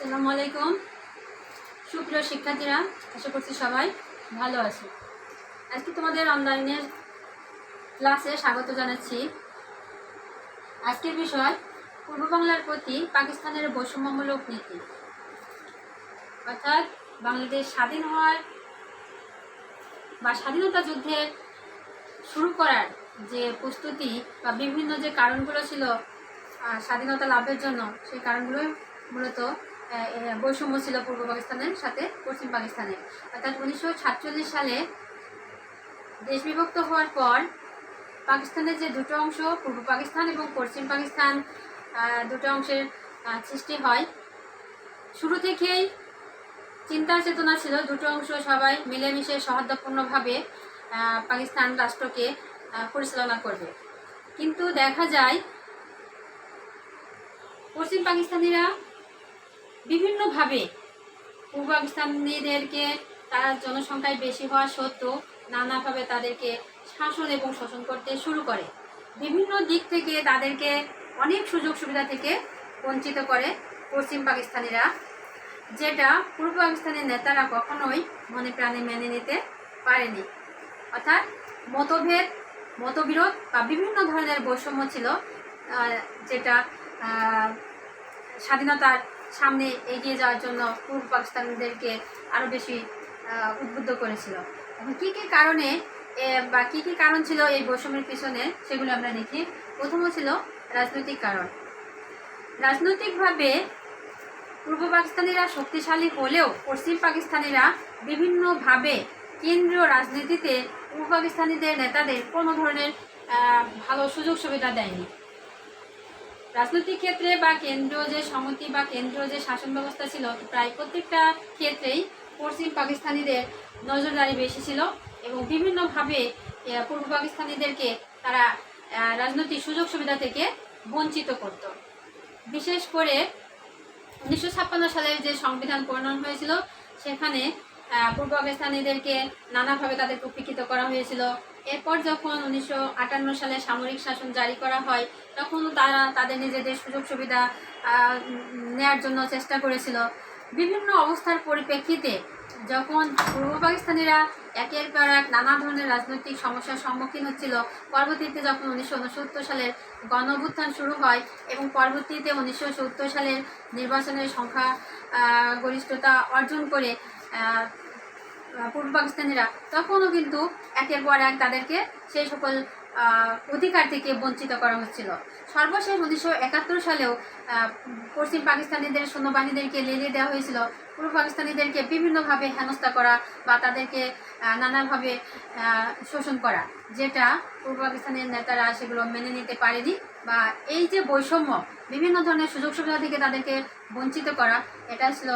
আসসালামু আলাইকুম। সুপ্রিয় শিক্ষার্থীরা, আশা করছি সবাই ভালো আছে। আজকে তোমাদের অনলাইনের ক্লাসে স্বাগত জানাচ্ছি। আজকের বিষয় পূর্ব বাংলার প্রতি পাকিস্তানের বৈষম্যমূলক নীতি, অর্থাৎ বাংলাদেশ স্বাধীন হওয়ার বা স্বাধীনতা যুদ্ধের শুরু করার যে প্রস্তুতি বা বিভিন্ন যে কারণগুলো ছিল স্বাধীনতা লাভের জন্য, সেই কারণগুলো মূলত বৈষম্য ছিল পূর্ব পাকিস্তানের সাথে পশ্চিম পাকিস্তানের। অর্থাৎ 1947 সালে দেশ বিভক্ত হওয়ার পর পাকিস্তানের যে দুটো অংশ, পূর্ব পাকিস্তান এবং পশ্চিম পাকিস্তান, দুটো অংশের সৃষ্টি হয়। শুরু থেকেই চিন্তা চেতনা ছিল দুটো অংশ সবাই মিলেমিশে সৌহার্দ্যপূর্ণভাবে পাকিস্তান রাষ্ট্রকে পরিচালনা করবে। কিন্তু দেখা যায় পশ্চিম পাকিস্তানিরা বিভিন্নভাবে পূর্ব পাকিস্তানিদেরকে, তারা জনসংখ্যায় বেশি হওয়া সত্ত্বেও নানাভাবে তাদেরকে শাসন এবং শোষণ করতে শুরু করে। বিভিন্ন দিক থেকে তাদেরকে অনেক সুযোগ সুবিধা থেকে বঞ্চিত করে পশ্চিম পাকিস্তানিরা, যেটা পূর্ব পাকিস্তানের নেতারা কখনোই মনে প্রাণে মেনে নিতে পারেনি। অর্থাৎ মতবিরোধ বা বিভিন্ন ধরনের বৈষম্য ছিল, যেটা স্বাধীনতার সামনে এগিয়ে যাওয়ার জন্য পূর্ব পাকিস্তানিদেরকে আরও বেশি উদ্বুদ্ধ করেছিল। এখন কী কী কারণে বা কী কী কারণ ছিল এই বৈষম্যের পিছনে, সেগুলো আমরা দেখি। প্রথম ছিল রাজনৈতিক কারণ। রাজনৈতিকভাবে পূর্ব পাকিস্তানিরা শক্তিশালী হলেও পশ্চিম পাকিস্তানিরা বিভিন্নভাবে কেন্দ্রীয় রাজনীতিতে পূর্ব পাকিস্তানিদের নেতাদের কোনো ধরনের ভালো সুযোগ সুবিধা দেয়নি। রাজনৈতিক ক্ষেত্রে বা কেন্দ্রীয় যে সংহতি বা কেন্দ্রীয় যে শাসন ব্যবস্থা ছিল, প্রায় প্রত্যেকটা ক্ষেত্রেই পশ্চিম পাকিস্তানিদের নজরদারি বেশি ছিল এবং বিভিন্নভাবে পূর্ব পাকিস্তানিদেরকে তারা রাজনৈতিক সুযোগ সুবিধা থেকে বঞ্চিত করত। বিশেষ করে 1956 সালের যে সংবিধান প্রণয়ন হয়েছিল, সেখানে পূর্ব পাকিস্তানিদেরকে নানাভাবে তাদেরকে উপেক্ষিত করা হয়েছিল। এরপর যখন 1958 সালে সামরিক শাসন জারি করা হয়, তখন তারা তাদের নিজেদের সুযোগ সুবিধা নেয়ার জন্য চেষ্টা করেছিল। বিভিন্ন অবস্থার পরিপ্রেক্ষিতে যখন পূর্ব পাকিস্তানিরা একের পর এক নানা ধরনের রাজনৈতিক সমস্যার সম্মুখীন হচ্ছিল, পরবর্তীতে যখন 1969 সালের গণ অভ্যুত্থান শুরু হয় এবং পরবর্তীতে 1970 সালের নির্বাচনের সংখ্যা গরিষ্ঠতা অর্জন করে পূর্ব পাকিস্তানিরা, তখনও কিন্তু একের পর এক তাদেরকে সেই সকল অধিকার থেকে বঞ্চিত করা হচ্ছিল। সর্বশেষ 1971 সালেও পশ্চিম পাকিস্তানিদের সৈন্যবাহিনীদেরকে লেলিয়ে দেওয়া হয়েছিল পূর্ব পাকিস্তানিদেরকে বিভিন্নভাবে হেনস্থা করা বা তাদেরকে নানাভাবে শোষণ করা, যেটা পূর্ব পাকিস্তানের নেতারা সেগুলো মেনে নিতে পারেনি। বা এই যে বৈষম্য, বিভিন্ন ধরনের সুযোগ সুবিধা থেকে তাদেরকে বঞ্চিত করা, এটা ছিল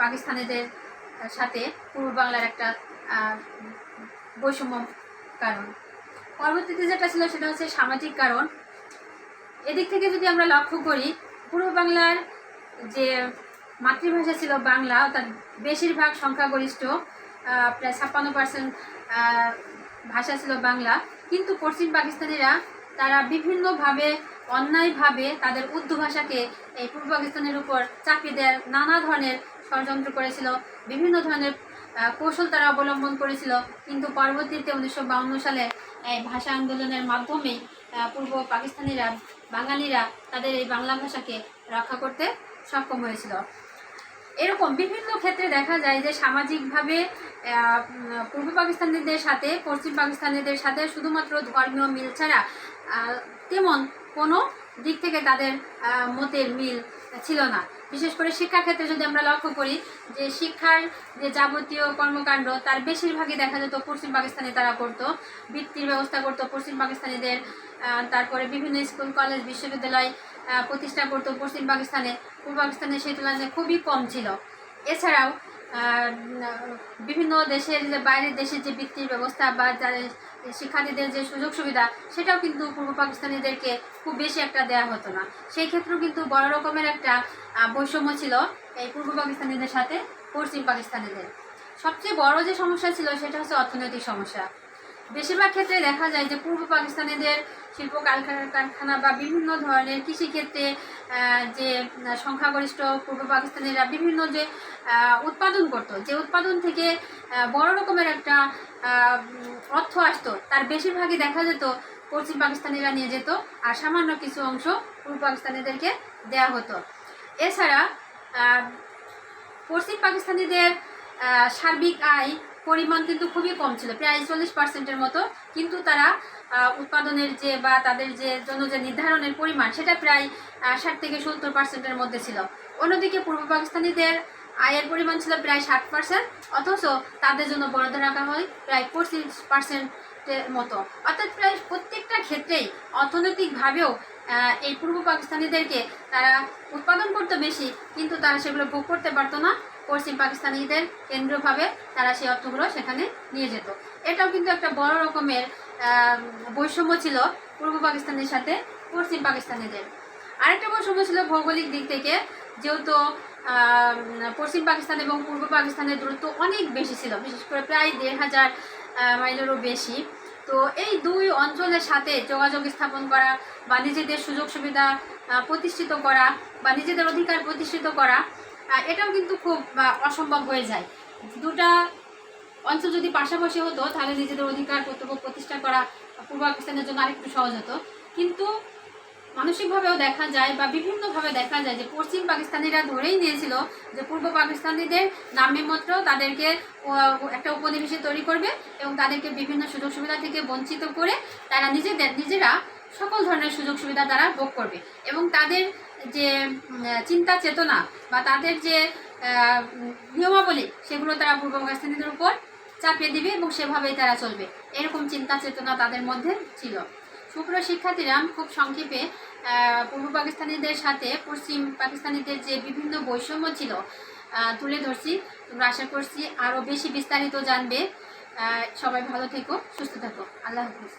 পাকিস্তানিদের সাথে পূর্ব বাংলার একটা বৈষম্য কারণ। পরবর্তীতে যেটা ছিল সেটা হচ্ছে সামাজিক কারণ। এদিক থেকে যদি আমরা লক্ষ্য করি, পূর্ব বাংলার যে মাতৃভাষা ছিল বাংলা, অর্থাৎ বেশিরভাগ সংখ্যাগরিষ্ঠ প্রায় 56% ভাষা ছিল বাংলা, কিন্তু পশ্চিম পাকিস্তানিরা তারা বিভিন্নভাবে অন্যায়ভাবে তাদের উর্দু ভাষাকে এই পূর্ব পাকিস্তানের উপর চাপিয়ে দেওয়ার নানা ধরনের ষড়যন্ত্র করেছিল, বিভিন্ন ধরনের কৌশল তারা অবলম্বন করেছিল। কিন্তু পরবর্তীতে 1952 সালে এই ভাষা আন্দোলনের মাধ্যমে পূর্ব পাকিস্তানিরা, বাঙালিরা তাদের এই বাংলা ভাষাকে রক্ষা করতে সক্ষম হয়েছিল। এরকম বিভিন্ন ক্ষেত্রে দেখা যায় যে সামাজিকভাবে পূর্ব পাকিস্তানিদের সাথে পশ্চিম পাকিস্তানিদের সাথে শুধুমাত্র ধর্মীয় মিল ছাড়া তেমন কোনো দিক থেকে তাদের মতের মিল ছিল না। বিশেষ করে শিক্ষাক্ষেত্রে যদি আমরা লক্ষ্য করি, যে শিক্ষার যে যাবতীয় কর্মকাণ্ড তার বেশিরভাগই দেখা যেত পশ্চিম পাকিস্তানে তারা করতো। বৃত্তির ব্যবস্থা করতো পশ্চিম পাকিস্তানিদের, তারপরে বিভিন্ন স্কুল কলেজ বিশ্ববিদ্যালয় প্রতিষ্ঠা করতো পশ্চিম পাকিস্তানে। পূর্ব পাকিস্তানে সেই তুলনায় খুবই কম ছিল। এছাড়াও বিভিন্ন দেশের যে বাইরের দেশের যে বৃত্তির ব্যবস্থা বা শিক্ষার্থীদের যে সুযোগ সুবিধা, সেটাও কিন্তু পূর্ব পাকিস্তানিদেরকে খুব বেশি একটা দেওয়া হতো না। সেই ক্ষেত্রেও কিন্তু বড় রকমের একটা বৈষম্য ছিল এই পূর্ব পাকিস্তানিদের সাথে পশ্চিম পাকিস্তানিদের। সবচেয়ে বড় যে সমস্যা ছিল সেটা হচ্ছে অর্থনৈতিক সমস্যা। বেশিরভাগ ক্ষেত্রে দেখা যায় যে পূর্ব পাকিস্তানিদের শিল্প কারখানা বা বিভিন্ন ধরনের কৃষিক্ষেত্রে যে সংখ্যাগরিষ্ঠ পূর্ব পাকিস্তানিরা বিভিন্ন যে উৎপাদন করতো, যে উৎপাদন থেকে বড় রকমের একটা অর্থ আসতো, তার বেশিরভাগই দেখা যেত পশ্চিম পাকিস্তানিরা নিয়ে যেত, আর সামান্য কিছু অংশ পূর্ব পাকিস্তানিদেরকে দেয়া হতো। এছাড়া পশ্চিম পাকিস্তানিদের সার্বিক আয় পরিমাণ কিন্তু খুবই কম ছিল, প্রায় 40%-এর মতো, কিন্তু তারা উৎপাদনের যে বা তাদের জন্য যে নির্ধারণের পরিমাণ সেটা প্রায় 60-70%-এর মধ্যে ছিল। অন্যদিকে পূর্ব পাকিস্তানিদের আয়ের পরিমাণ ছিল প্রায় 60%, অথচ তাদের জন্য বরাদ্দ রাখা হয় প্রায় 25%-এর মতো। অর্থাৎ প্রায় প্রত্যেকটা ক্ষেত্রেই অর্থনৈতিকভাবেও এই পূর্ব পাকিস্তানিদেরকে তারা উৎপাদন করতে বেশি, কিন্তু তারা সেগুলো ভোগ করতে পারতো না। পশ্চিম পাকিস্তানিদের কেন্দ্রীয়ভাবে তারা সেই অর্থগুলো সেখানে নিয়ে যেত। এটাও কিন্তু একটা বড় রকমের বৈষম্য ছিল পূর্ব পাকিস্তানের সাথে পশ্চিম পাকিস্তানিদের। আরেকটা বৈষম্য ছিল ভৌগোলিক দিক থেকে, যেহেতু পশ্চিম পাকিস্তান এবং পূর্ব পাকিস্তানের দূরত্ব অনেক বেশি ছিল, বিশেষ করে প্রায় 1500 মাইলেরও বেশি। তো এই দুই অঞ্চলের সাথে যোগাযোগ স্থাপন করা বা নিজেদের সুযোগ সুবিধা প্রতিষ্ঠিত করা বা নিজেদের অধিকার প্রতিষ্ঠিত করা, এটাও কিন্তু খুব অসম্ভব হয়ে যায়। দুটা অঞ্চল যদি পাশাপাশি হতো তাহলে নিজেদের অধিকার কর্তব্য প্রতিষ্ঠা করা পূর্ব পাকিস্তানের জন্য আরেকটু সহজ হতো। কিন্তু মানসিকভাবেও দেখা যায় বা বিভিন্নভাবে দেখা যায় যে পশ্চিম পাকিস্তানিরা ধরেই নিয়েছিল যে পূর্ব পাকিস্তানিদের নামে মাত্র তাদেরকে একটা উপনিবেশে তৈরি করবে এবং তাদেরকে বিভিন্ন সুযোগ সুবিধা থেকে বঞ্চিত করে তারা নিজেরা সকল ধরনের সুযোগ সুবিধা তারা ভোগ করবে, এবং তাদের যে চিন্তা চেতনা বা তাদের যে নিয়মাবলী সেগুলো তারা পূর্ব পাকিস্তানিদের উপর চাপিয়ে দিবে এবং সেভাবেই তারা চলবে, এরকম চিন্তা চেতনা তাদের মধ্যে ছিল। সুপ্রিয় শিক্ষার্থীরা, খুব সংক্ষেপে পূর্ব পাকিস্তানিদের সাথে পশ্চিম পাকিস্তানিদের যে বিভিন্ন বৈষম্য ছিল তুলে ধরছি। তোমরা আশা করছি আরও বেশি বিস্তারিত জানবে। সবাই ভালো থেকো, সুস্থ থাকো। আল্লাহ হাফিজ।